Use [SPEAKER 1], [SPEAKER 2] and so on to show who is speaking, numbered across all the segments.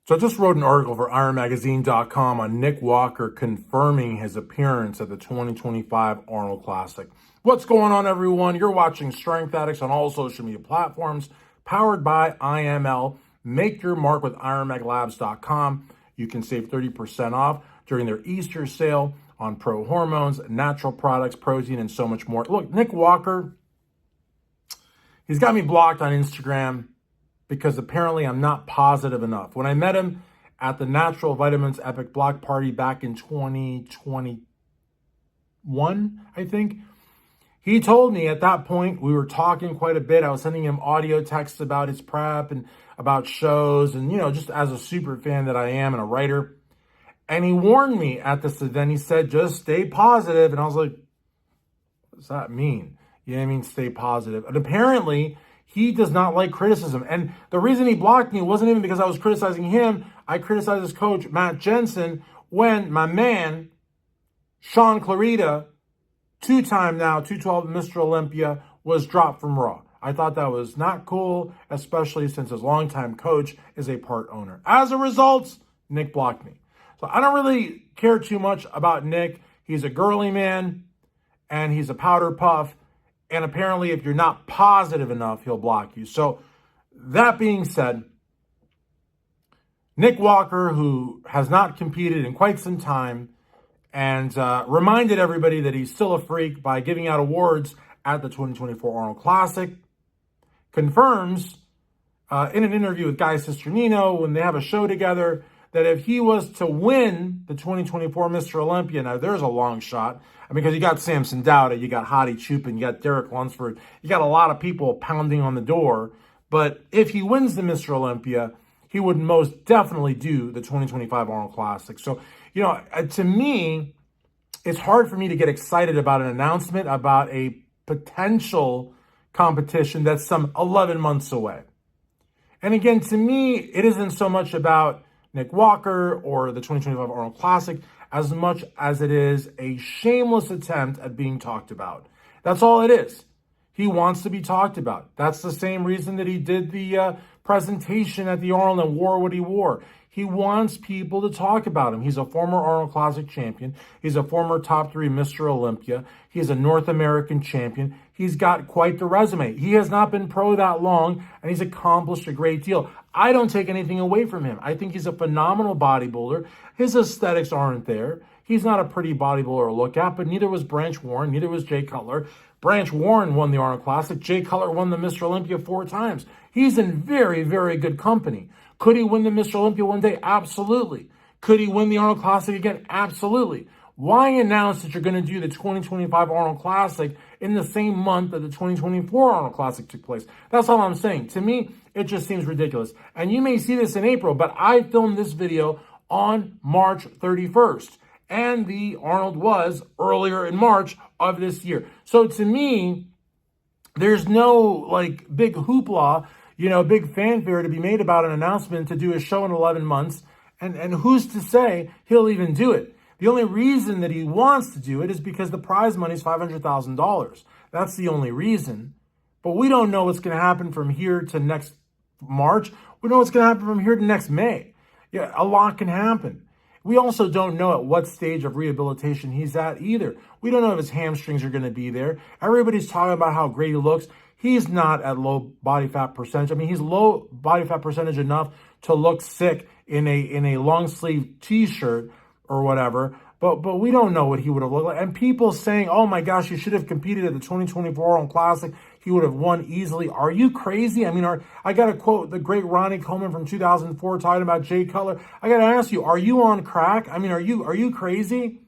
[SPEAKER 1] So I just wrote an article for IronMagazine.com on Nick Walker confirming his appearance at the 2025 Arnold Classic. What's going on, everyone? You're watching Strength Addicts on all social media platforms, powered by IML. Make your mark with IronMagLabs.com. You can save 30% off during their Easter sale on pro hormones, natural products, protein, and so much more. Look, Nick Walker, he's got me blocked on Instagram because apparently I'm not positive enough. When I met him at the Natural Vitamins Epic Block Party back in 2021, I think, he told me at that point, we were talking quite a bit. I was sending him audio texts about his prep and about shows and, just as a super fan that I am and a writer. And he warned me at this event. He said, just stay positive. And I was like, what does that mean? You know what I mean? Stay positive. And apparently, he does not like criticism. And the reason he blocked me wasn't even because I was criticizing him. I criticized his coach, Matt Jensen, when my man, Sean Clarita, two-time now, 212 Mr. Olympia, was dropped from Raw. I thought that was not cool, especially since his longtime coach is a part owner. As a result, Nick blocked me. So I don't really care too much about Nick. He's a girly man, and he's a powder puff. And apparently, if you're not positive enough, he'll block you. So that being said, Nick Walker, who has not competed in quite some time, and reminded everybody that he's still a freak by giving out awards at the 2024 Arnold Classic, confirms in an interview with Guy Cisternino when they have a show together that if he was to win the 2024 Mr. Olympia, now there's a long shot. I mean, because you got Samson Dowda, you got Hadi Chupin, you got Derek Lunsford, you got a lot of people pounding on the door. But if he wins the Mr. Olympia, he would most definitely do the 2025 Arnold Classic. So, to me, it's hard for me to get excited about an announcement about a potential competition that's some 11 months away. And again, to me, it isn't so much about Nick Walker or the 2025 Arnold Classic as much as it is a shameless attempt at being talked about. That's all it is. He wants to be talked about. That's the same reason that he did the presentation at the Arnold and wore what he wore. He wants people to talk about him. He's a former Arnold Classic champion. He's a former top 3 Mr. Olympia. He's a North American champion. He's got quite the resume. He has not been pro that long, and he's accomplished a great deal. I don't take anything away from him. I think he's a phenomenal bodybuilder. His aesthetics aren't there. He's not a pretty bodybuilder to look at, but neither was Branch Warren, neither was Jay Cutler. Branch Warren won the Arnold Classic. Jay Cutler won the Mr. Olympia 4 times. He's in very, very good company. Could he win the Mr. Olympia one day? Absolutely. Could he win the Arnold Classic again? Absolutely. Why announce that you're going to do the 2025 Arnold Classic in the same month that the 2024 Arnold Classic took place? That's all I'm saying. To me, it just seems ridiculous. And you may see this in April, but I filmed this video on March 31st. And the Arnold was earlier in March of this year. So to me, there's no big hoopla, big fanfare to be made about an announcement to do a show in 11 months. And who's to say he'll even do it? The only reason that he wants to do it is because the prize money is $500,000. That's the only reason. But we don't know what's going to happen from here to next March. We know what's going to happen from here to next May. Yeah, a lot can happen. We also don't know at what stage of rehabilitation he's at either. We don't know if his hamstrings are going to be there. Everybody's talking about how great he looks. He's not at low body fat percentage. I mean, he's low body fat percentage enough to look sick in a long sleeve t-shirt or whatever. But we don't know what he would have looked like. And people saying, oh my gosh, you should have competed at the 2024 Arnold Classic. He would have won easily. Are you crazy? I mean, I got to quote the great Ronnie Coleman from 2004 talking about Jay Cutler. I got to ask you, are you on crack? I mean, are you crazy?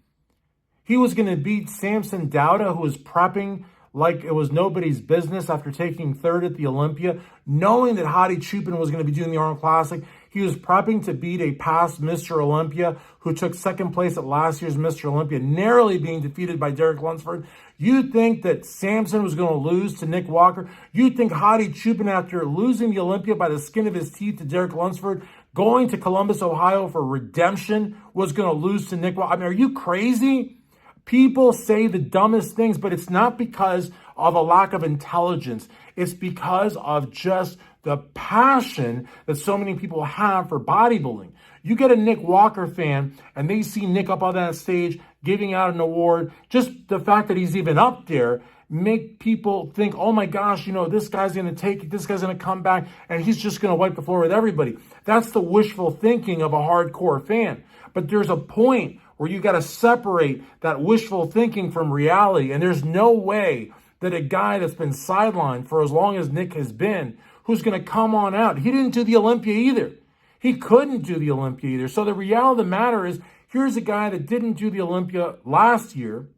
[SPEAKER 1] He was going to beat Samson Dowda, who was prepping like it was nobody's business after taking 3rd at the Olympia, knowing that Hadi Chupin was going to be doing the Arnold Classic. He was prepping to beat a past Mr. Olympia who took 2nd place at last year's Mr. Olympia, narrowly being defeated by Derek Lunsford. You think that Samson was going to lose to Nick Walker? You think Hadi Chupin, after losing the Olympia by the skin of his teeth to Derek Lunsford, going to Columbus, Ohio for redemption, was going to lose to Nick Walker? I mean, are you crazy? People say the dumbest things, but it's not because, of a lack of intelligence. It's because of just the passion that so many people have for bodybuilding. You get a Nick Walker fan and they see Nick up on that stage giving out an award. Just the fact that he's even up there make people think, oh my gosh, this guy's going to take it. This guy's going to come back and he's just going to wipe the floor with everybody. That's the wishful thinking of a hardcore fan. But there's a point where you got to separate that wishful thinking from reality. And there's no way that a guy that's been sidelined for as long as Nick has been, who's going to come on out. He didn't do the Olympia either. He couldn't do the Olympia either. So the reality of the matter is, here's a guy that didn't do the Olympia last year,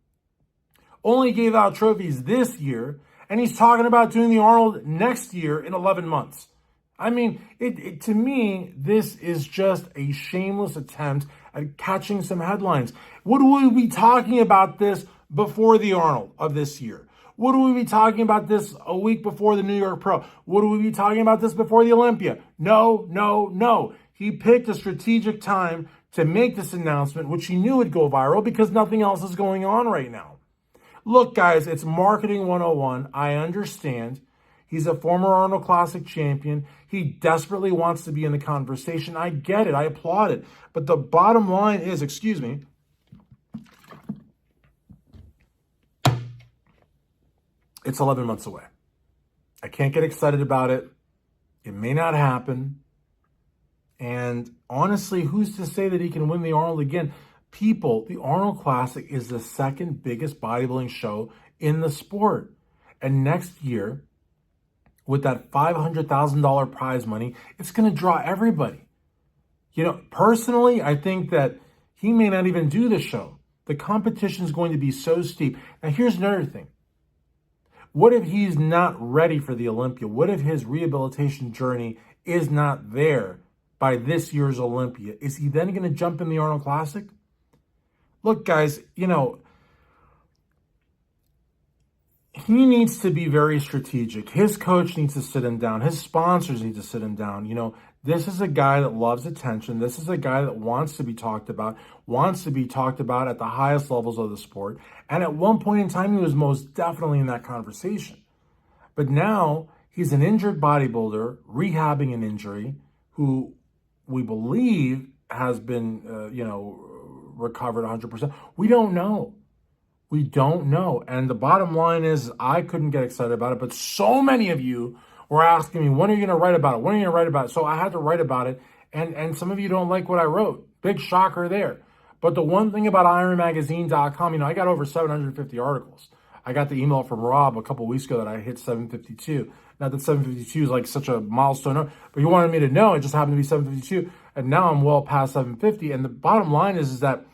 [SPEAKER 1] only gave out trophies this year, and he's talking about doing the Arnold next year in 11 months. I mean, to me, this is just a shameless attempt at catching some headlines. Would we be talking about this before the Arnold of this year? Would we be talking about this a week before the New York Pro? Would we be talking about this before the Olympia? No, no, no. He picked a strategic time to make this announcement, which he knew would go viral because nothing else is going on right now. Look, guys, it's marketing 101. I understand. He's a former Arnold Classic champion. He desperately wants to be in the conversation. I get it. I applaud it. But the bottom line is, it's 11 months away. I can't get excited about it. It may not happen. And honestly, who's to say that he can win the Arnold again? People, the Arnold Classic is the second biggest bodybuilding show in the sport. And next year, with that $500,000 prize money, it's going to draw everybody. Personally, I think that he may not even do the show. The competition is going to be so steep. Now, here's another thing. What if he's not ready for the Olympia? What if his rehabilitation journey is not there by this year's Olympia? Is he then going to jump in the Arnold Classic? Look, guys, he needs to be very strategic. His coach needs to sit him down. His sponsors need to sit him down. This is a guy that loves attention. This is a guy that wants to be talked about at the highest levels of the sport. And at one point in time, he was most definitely in that conversation. But now he's an injured bodybuilder, rehabbing an injury, who we believe has been, recovered 100%. We don't know. We don't know. And the bottom line is, I couldn't get excited about it, but so many of you were asking me, when are you going to write about it? When are you going to write about it? So I had to write about it. And some of you don't like what I wrote. Big shocker there. But the one thing about IronMagazine.com, I got over 750 articles. I got the email from Rob a couple weeks ago that I hit 752. Not that 752 is like such a milestone, but he wanted me to know it just happened to be 752. And now I'm well past 750. And the bottom line is that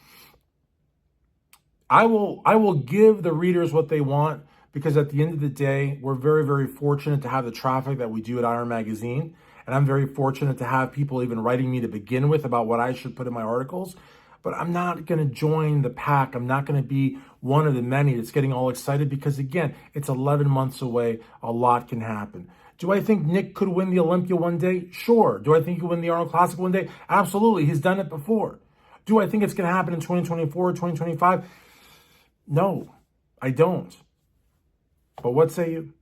[SPEAKER 1] I will give the readers what they want, because at the end of the day, we're very, very fortunate to have the traffic that we do at Iron Magazine. And I'm very fortunate to have people even writing me to begin with about what I should put in my articles. But I'm not going to join the pack. I'm not going to be one of the many that's getting all excited because, again, it's 11 months away. A lot can happen. Do I think Nick could win the Olympia one day? Sure. Do I think he could win the Arnold Classic one day? Absolutely. He's done it before. Do I think it's going to happen in 2024, 2025? No, I don't. But what say you?